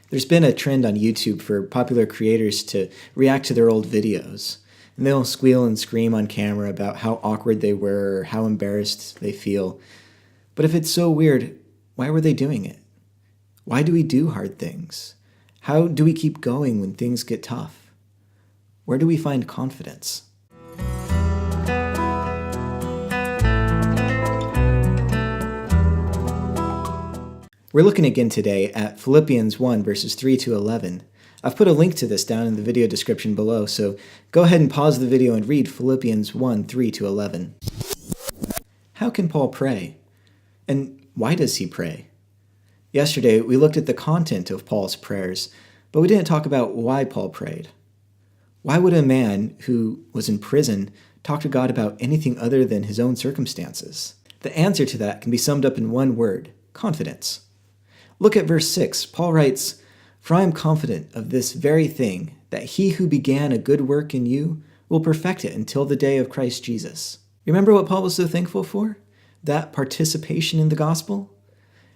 There's been a trend on YouTube for popular creators to react to their old videos. And they'll squeal and scream on camera about how awkward they were or how embarrassed they feel. But if it's so weird, why were they doing it? Why do we do hard things? How do we keep going when things get tough? Where do we find confidence? We're looking again today at Philippians 1, verses 3 to 11. I've put a link to this down in the video description below, so go ahead and pause the video and read Philippians 1, 3 to 11. How can Paul pray? And why does he pray? Yesterday, we looked at the content of Paul's prayers, but we didn't talk about why Paul prayed. Why would a man who was in prison talk to God about anything other than his own circumstances? The answer to that can be summed up in one word: confidence. Look at verse 6. Paul writes, "For I am confident of this very thing, that he who began a good work in you will perfect it until the day of Christ Jesus." Remember what Paul was so thankful for? That participation in the gospel?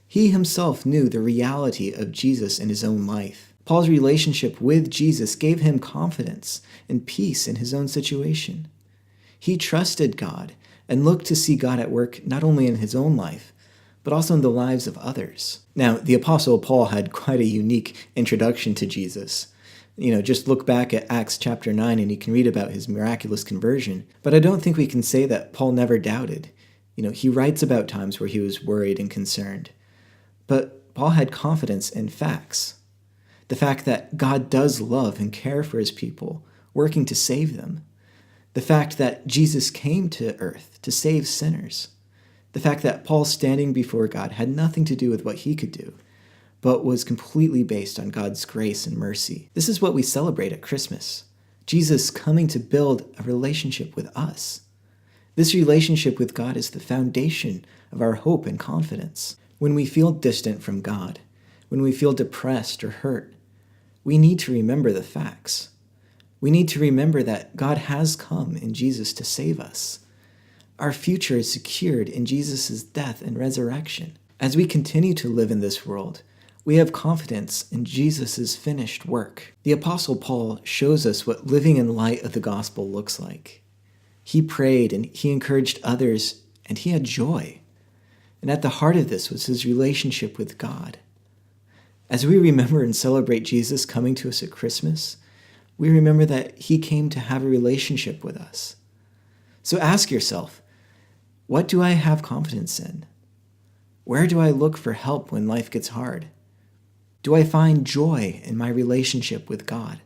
He himself knew the reality of Jesus in his own life. Paul's relationship with Jesus gave him confidence and peace in his own situation. He trusted God and looked to see God at work not only in his own life, but also in the lives of others. Now, the Apostle Paul had quite a unique introduction to Jesus. Just look back at Acts chapter 9 and you can read about his miraculous conversion. But I don't think we can say that Paul never doubted. He writes about times where he was worried and concerned. But Paul had confidence in facts. The fact that God does love and care for his people, working to save them. The fact that Jesus came to earth to save sinners. The fact that Paul standing before God had nothing to do with what he could do, but was completely based on God's grace and mercy. This is what we celebrate at Christmas. Jesus coming to build a relationship with us. This relationship with God is the foundation of our hope and confidence. When we feel distant from God, when we feel depressed or hurt, we need to remember the facts. We need to remember that God has come in Jesus to save us. Our future is secured in Jesus' death and resurrection. As we continue to live in this world, we have confidence in Jesus' finished work. The Apostle Paul shows us what living in light of the gospel looks like. He prayed and he encouraged others, and he had joy. And at the heart of this was his relationship with God. As we remember and celebrate Jesus coming to us at Christmas, we remember that he came to have a relationship with us. So ask yourself, what do I have confidence in? Where do I look for help when life gets hard? Do I find joy in my relationship with God?